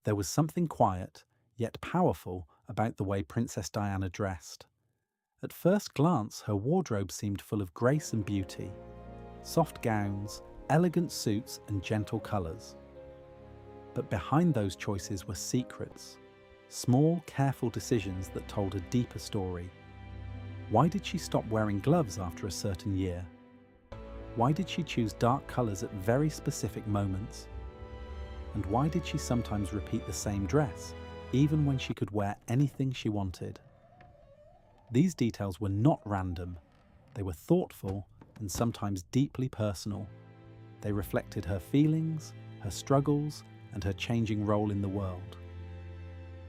There was something quiet, yet powerful, about the way Princess Diana dressed. At first glance, her wardrobe seemed full of grace and beauty. Soft gowns, elegant suits, and gentle colours. But behind those choices were secrets. Small, careful decisions that told a deeper story. Why did she stop wearing gloves after a certain year? Why did she choose dark colours at very specific moments? And why did she sometimes repeat the same dress, even when she could wear anything she wanted? These details were not random. They were thoughtful and sometimes deeply personal. They reflected her feelings, her struggles, and her changing role in the world.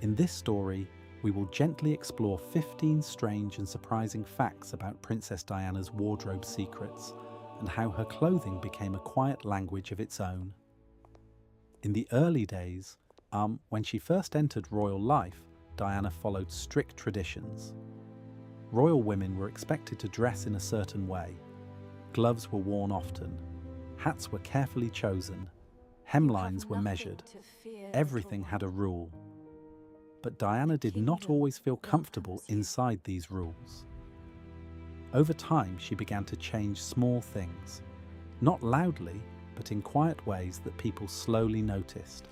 In this story, we will gently explore 15 strange and surprising facts about Princess Diana's wardrobe secrets and how her clothing became a quiet language of its own. In the early days, when she first entered royal life, Diana followed strict traditions. Royal women were expected to dress in a certain way. Gloves were worn often. Hats were carefully chosen. Hemlines were measured. Everything had a rule. But Diana did not always feel comfortable inside these rules. Over time, she began to change small things, not loudly, but in quiet ways that people slowly noticed.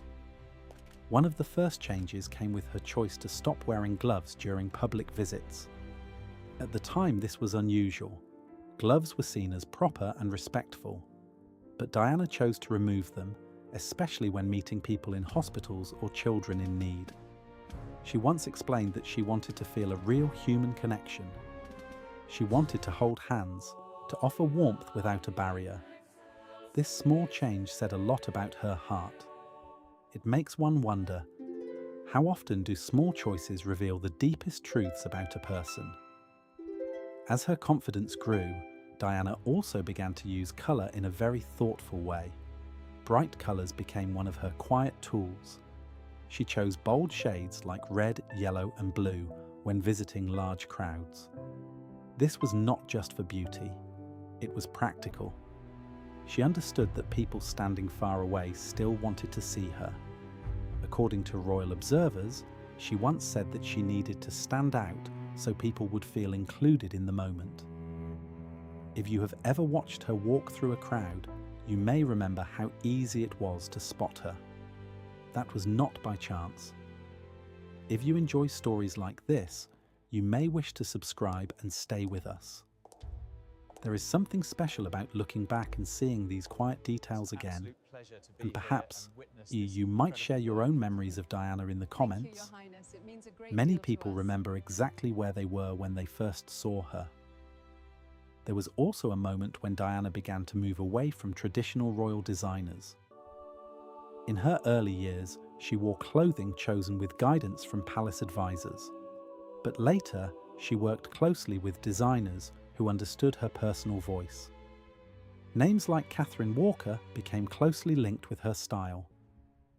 One of the first changes came with her choice to stop wearing gloves during public visits. At the time, this was unusual. Gloves were seen as proper and respectful. But Diana chose to remove them, especially when meeting people in hospitals or children in need. She once explained that she wanted to feel a real human connection. She wanted to hold hands, to offer warmth without a barrier. This small change said a lot about her heart. It makes one wonder, how often do small choices reveal the deepest truths about a person? As her confidence grew, Diana also began to use colour in a very thoughtful way. Bright colours became one of her quiet tools. She chose bold shades like red, yellow, and blue when visiting large crowds. This was not just for beauty, it was practical. She understood that people standing far away still wanted to see her. According to royal observers, she once said that she needed to stand out so people would feel included in the moment. If you have ever watched her walk through a crowd, you may remember how easy it was to spot her. That was not by chance. If you enjoy stories like this, you may wish to subscribe and stay with us. There is something special about looking back and seeing these quiet details again, and perhaps you might share your own memories of Diana in the comments. Many people remember exactly where they were when they first saw her. There was also a moment when Diana began to move away from traditional royal designers. In her early years, she wore clothing chosen with guidance from palace advisors. But later, she worked closely with designers who understood her personal voice. Names like Catherine Walker became closely linked with her style.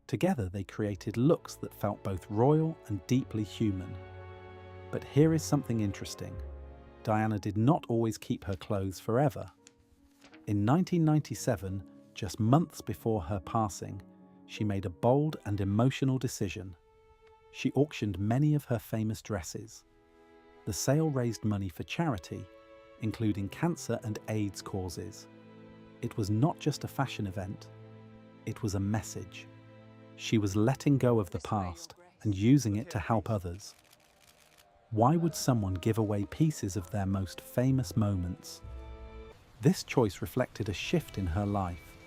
Together, they created looks that felt both royal and deeply human. But here is something interesting. Diana did not always keep her clothes forever. In 1997, just months before her passing, she made a bold and emotional decision. She auctioned many of her famous dresses. The sale raised money for charity, including cancer and AIDS causes. It was not just a fashion event, it was a message. She was letting go of the past and using it to help others. Why would someone give away pieces of their most famous moments? This choice reflected a shift in her life.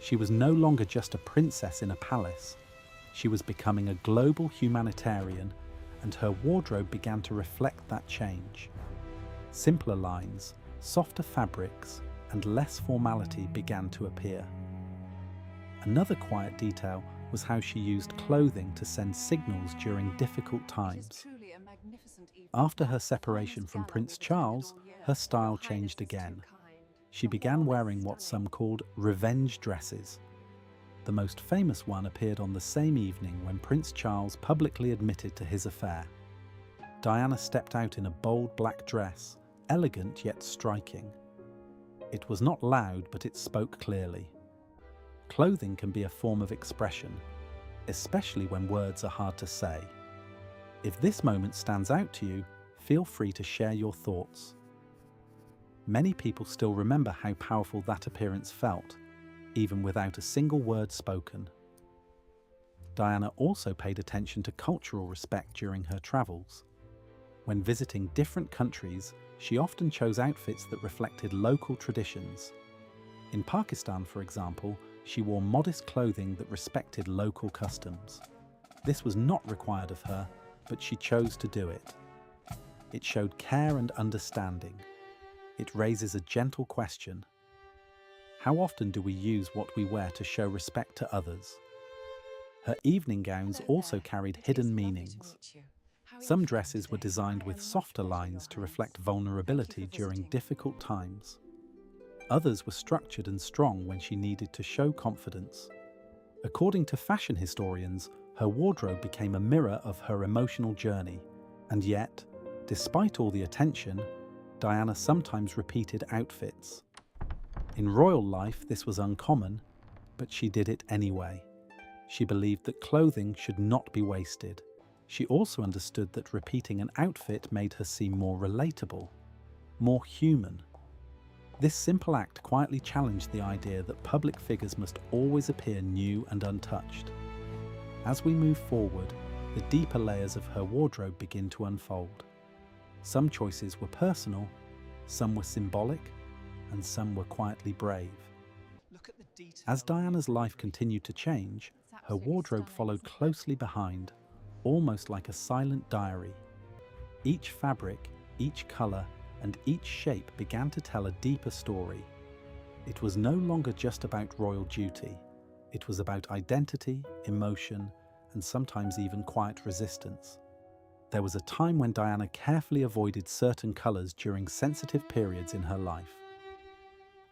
She was no longer just a princess in a palace. She was becoming a global humanitarian, and her wardrobe began to reflect that change. Simpler lines, softer fabrics, and less formality began to appear. Another quiet detail was how she used clothing to send signals during difficult times. After her separation from Prince Charles, her style changed again. She began wearing what some called revenge dresses. The most famous one appeared on the same evening when Prince Charles publicly admitted to his affair. Diana stepped out in a bold black dress, elegant yet striking. It was not loud, but it spoke clearly. Clothing can be a form of expression. especially when words are hard to say. If this moment stands out to you, feel free to share your thoughts. Many people still remember how powerful that appearance felt, even without a single word spoken. Diana also paid attention to cultural respect during her travels. When visiting different countries, she often chose outfits that reflected local traditions. In Pakistan, for example, she wore modest clothing that respected local customs. This was not required of her, but she chose to do it. It showed care and understanding. It raises a gentle question. How often do we use what we wear to show respect to others? Her evening gowns also carried hidden meanings. Some dresses were designed with softer lines to reflect vulnerability during difficult times. Others were structured and strong when she needed to show confidence. According to fashion historians, her wardrobe became a mirror of her emotional journey. And yet, despite all the attention, Diana sometimes repeated outfits. In royal life, this was uncommon, but she did it anyway. She believed that clothing should not be wasted. She also understood that repeating an outfit made her seem more relatable, more human. This simple act quietly challenged the idea that public figures must always appear new and untouched. As we move forward, the deeper layers of her wardrobe begin to unfold. Some choices were personal, some were symbolic, and some were quietly brave. As Diana's life continued to change, her wardrobe followed closely behind, almost like a silent diary. Each fabric, each color, and each shape began to tell a deeper story. It was no longer just about royal duty. It was about identity, emotion, and sometimes even quiet resistance. There was a time when Diana carefully avoided certain colors during sensitive periods in her life.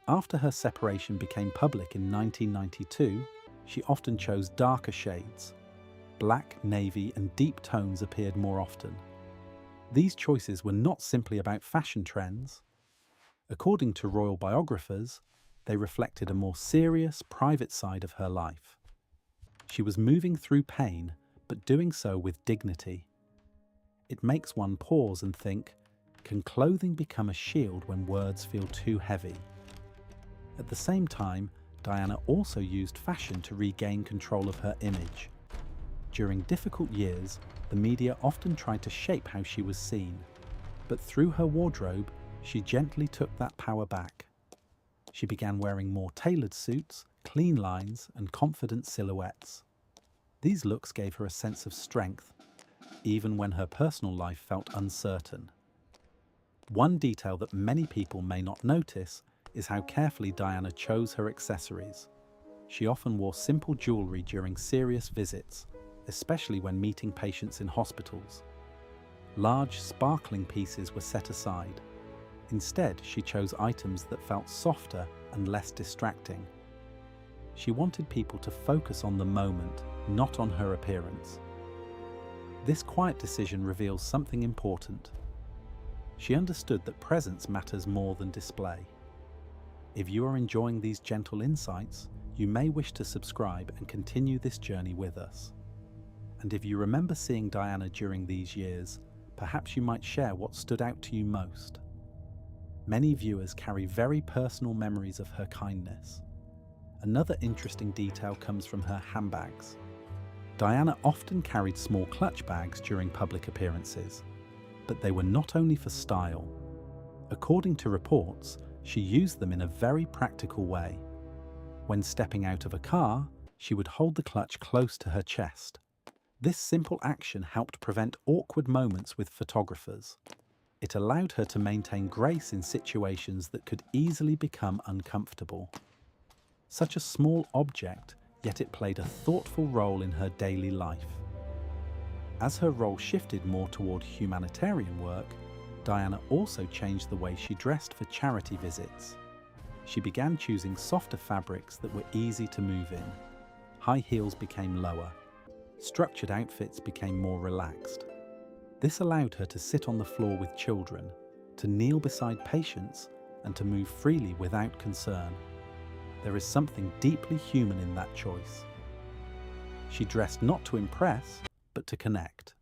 After her separation became public in 1992, she often chose darker shades. Black, navy, and deep tones appeared more often. These choices were not simply about fashion trends. According to royal biographers, they reflected a more serious, private side of her life. She was moving through pain, but doing so with dignity. It makes one pause and think, can clothing become a shield when words feel too heavy? At the same time, Diana also used fashion to regain control of her image. During difficult years, the media often tried to shape how she was seen, but through her wardrobe, she gently took that power back. She began wearing more tailored suits, clean lines, and confident silhouettes. These looks gave her a sense of strength, even when her personal life felt uncertain. One detail that many people may not notice is how carefully Diana chose her accessories. She often wore simple jewelry during serious visits, especially when meeting patients in hospitals. Large, sparkling pieces were set aside. Instead, she chose items that felt softer and less distracting. She wanted people to focus on the moment, not on her appearance. This quiet decision reveals something important. She understood that presence matters more than display. If you are enjoying these gentle insights, you may wish to subscribe and continue this journey with us. And if you remember seeing Diana during these years, perhaps you might share what stood out to you most. Many viewers carry very personal memories of her kindness. Another interesting detail comes from her handbags. Diana often carried small clutch bags during public appearances, but they were not only for style. According to reports, she used them in a very practical way. When stepping out of a car, she would hold the clutch close to her chest. This simple action helped prevent awkward moments with photographers. It allowed her to maintain grace in situations that could easily become uncomfortable. Such a small object, yet it played a thoughtful role in her daily life. As her role shifted more toward humanitarian work, Diana also changed the way she dressed for charity visits. She began choosing softer fabrics that were easy to move in. High heels became lower. Structured outfits became more relaxed. This allowed her to sit on the floor with children, to kneel beside patients, and to move freely without concern. There is something deeply human in that choice. She dressed not to impress, but to connect.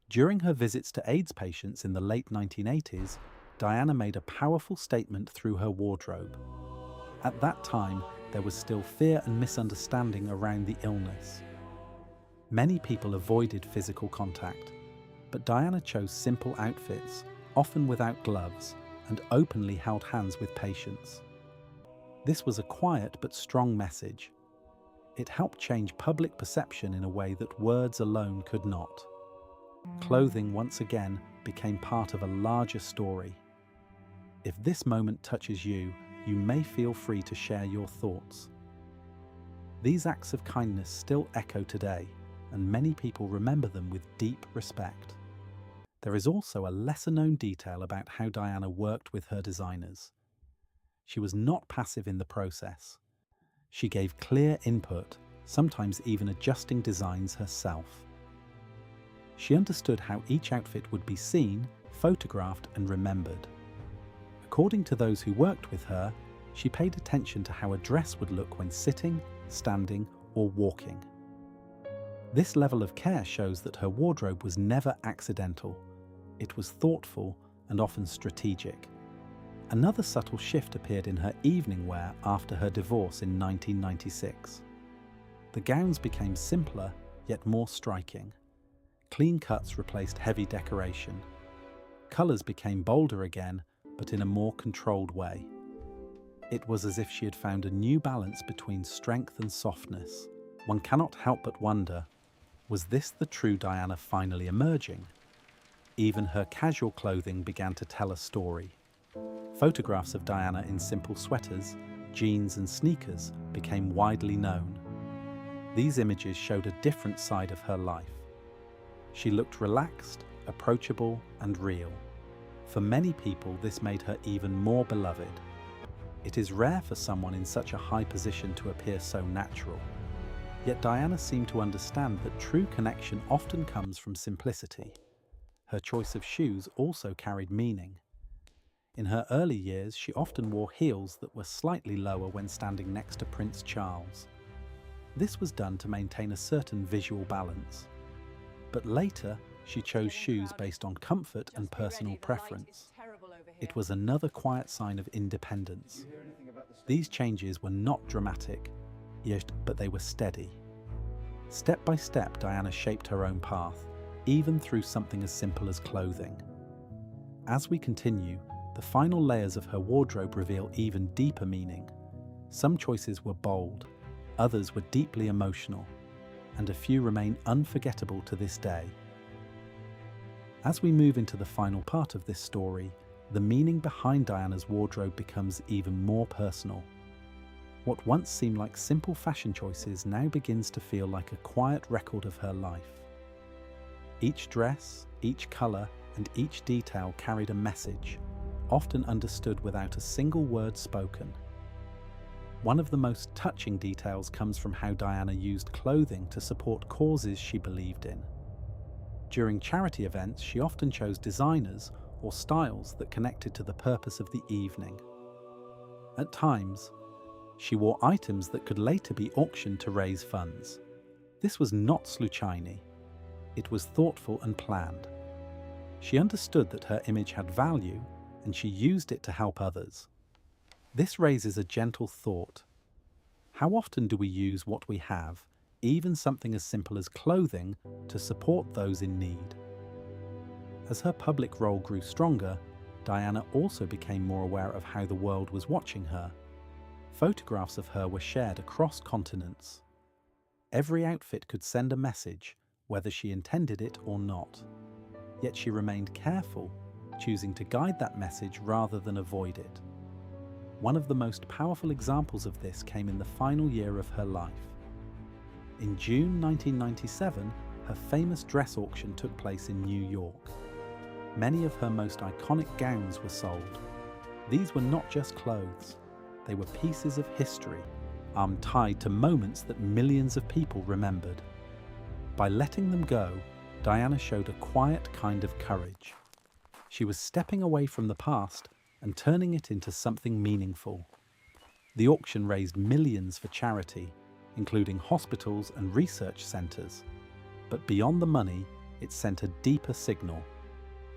During her visits to AIDS patients in the late 1980s, Diana made a powerful statement through her wardrobe. At that time, there was still fear and misunderstanding around the illness. Many people avoided physical contact, but Diana chose simple outfits, often without gloves, and openly held hands with patients. This was a quiet but strong message. It helped change public perception in a way that words alone could not. Clothing once again became part of a larger story. If this moment touches you, you may feel free to share your thoughts. These acts of kindness still echo today, and many people remember them with deep respect. There is also a lesser-known detail about how Diana worked with her designers. She was not passive in the process. She gave clear input, sometimes even adjusting designs herself. She understood how each outfit would be seen, photographed, and remembered. According to those who worked with her, she paid attention to how a dress would look when sitting, standing, or walking. This level of care shows that her wardrobe was never accidental. It was thoughtful and often strategic. Another subtle shift appeared in her evening wear after her divorce in 1996. The gowns became simpler, yet more striking. Clean cuts replaced heavy decoration. Colours became bolder again, but in a more controlled way. It was as if she had found a new balance between strength and softness. One cannot help but wonder, was this the true Diana finally emerging? Even her casual clothing began to tell a story. Photographs of Diana in simple sweaters, jeans and sneakers became widely known. These images showed a different side of her life. She looked relaxed, approachable, and real. For many people, this made her even more beloved. It is rare for someone in such a high position to appear so natural. Yet Diana seemed to understand that true connection often comes from simplicity. Her choice of shoes also carried meaning. In her early years, she often wore heels that were slightly lower when standing next to Prince Charles. This was done to maintain a certain visual balance. But later, she chose shoes based on comfort and personal preference. It was another quiet sign of independence. These changes were not dramatic, but they were steady. Step by step, Diana shaped her own path, even through something as simple as clothing. As we continue, the final layers of her wardrobe reveal even deeper meaning. Some choices were bold, others were deeply emotional, and a few remain unforgettable to this day. As we move into the final part of this story, the meaning behind Diana's wardrobe becomes even more personal. What once seemed like simple fashion choices now begins to feel like a quiet record of her life. Each dress, each colour, and each detail carried a message, often understood without a single word spoken. One of the most touching details comes from how Diana used clothing to support causes she believed in. During charity events, she often chose designers or styles that connected to the purpose of the evening. At times, she wore items that could later be auctioned to raise funds. This was not sluchiny. It was thoughtful and planned. She understood that her image had value, and she used it to help others. This raises a gentle thought. How often do we use what we have, even something as simple as clothing, to support those in need? As her public role grew stronger, Diana also became more aware of how the world was watching her. Photographs of her were shared across continents. Every outfit could send a message, whether she intended it or not. Yet she remained careful, choosing to guide that message rather than avoid it. One of the most powerful examples of this came in the final year of her life. In June 1997, her famous dress auction took place in New York. Many of her most iconic gowns were sold. These were not just clothes. They were pieces of history, tied to moments that millions of people remembered. By letting them go, Diana showed a quiet kind of courage. She was stepping away from the past and turning it into something meaningful. The auction raised millions for charity, including hospitals and research centres. But beyond the money, it sent a deeper signal.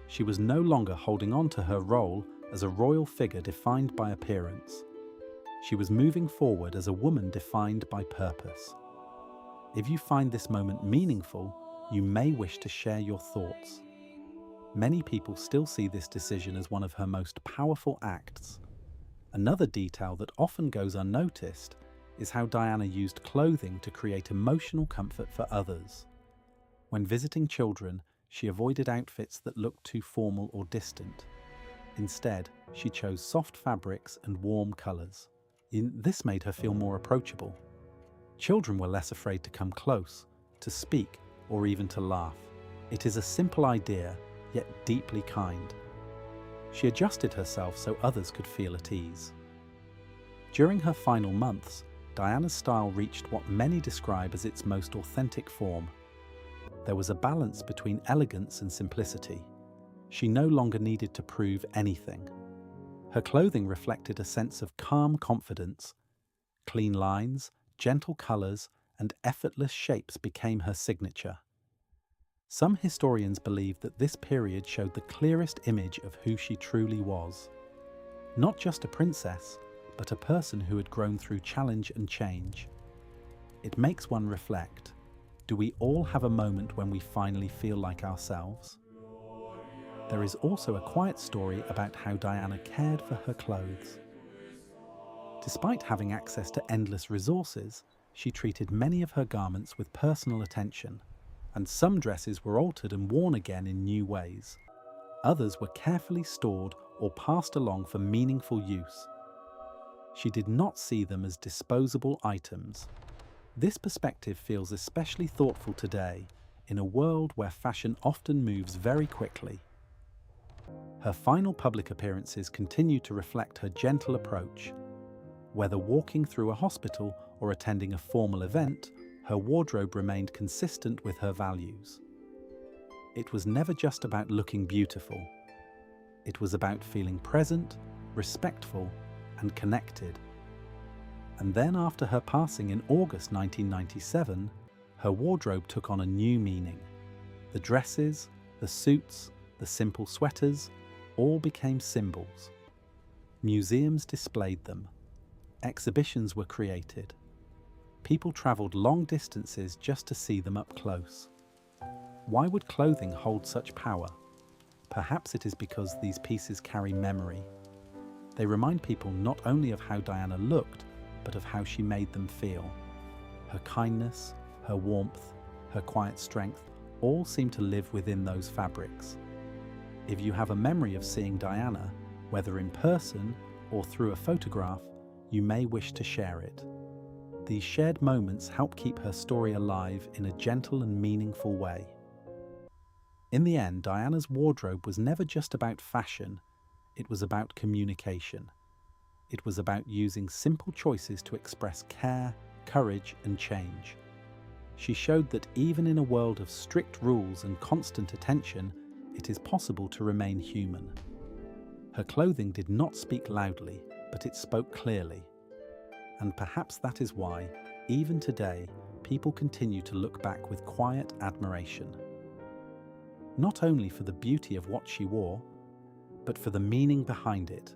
She was no longer holding on to her role as a royal figure defined by appearance. She was moving forward as a woman defined by purpose. If you find this moment meaningful, you may wish to share your thoughts. Many people still see this decision as one of her most powerful acts. Another detail that often goes unnoticed is how Diana used clothing to create emotional comfort for others. When visiting children, she avoided outfits that looked too formal or distant. Instead, she chose soft fabrics and warm colours. This made her feel more approachable. Children were less afraid to come close, to speak, or even to laugh. It is a simple idea, yet deeply kind. She adjusted herself so others could feel at ease. During her final months, Diana's style reached what many describe as its most authentic form. There was a balance between elegance and simplicity. She no longer needed to prove anything. Her clothing reflected a sense of calm confidence. Clean lines, gentle colours, and effortless shapes became her signature. Some historians believe that this period showed the clearest image of who she truly was. Not just a princess, but a person who had grown through challenge and change. It makes one reflect. Do we all have a moment when we finally feel like ourselves? There is also a quiet story about how Diana cared for her clothes. Despite having access to endless resources, she treated many of her garments with personal attention, and some dresses were altered and worn again in new ways. Others were carefully stored or passed along for meaningful use. She did not see them as disposable items. This perspective feels especially thoughtful today, in a world where fashion often moves very quickly. Her final public appearances continue to reflect her gentle approach. Whether walking through a hospital or attending a formal event, her wardrobe remained consistent with her values. It was never just about looking beautiful. It was about feeling present, respectful, and connected. And then after her passing in August 1997, her wardrobe took on a new meaning. The dresses, the suits, the simple sweaters, all became symbols. Museums displayed them. Exhibitions were created. People travelled long distances just to see them up close. Why would clothing hold such power? Perhaps it is because these pieces carry memory. They remind people not only of how Diana looked, but of how she made them feel. Her kindness, her warmth, her quiet strength all seem to live within those fabrics. If you have a memory of seeing Diana, whether in person or through a photograph, you may wish to share it. These shared moments help keep her story alive in a gentle and meaningful way. In the end, Diana's wardrobe was never just about fashion, it was about communication. It was about using simple choices to express care, courage, and change. She showed that even in a world of strict rules and constant attention, it is possible to remain human. Her clothing did not speak loudly, but it spoke clearly. And perhaps that is why, even today, people continue to look back with quiet admiration. Not only for the beauty of what she wore, but for the meaning behind it.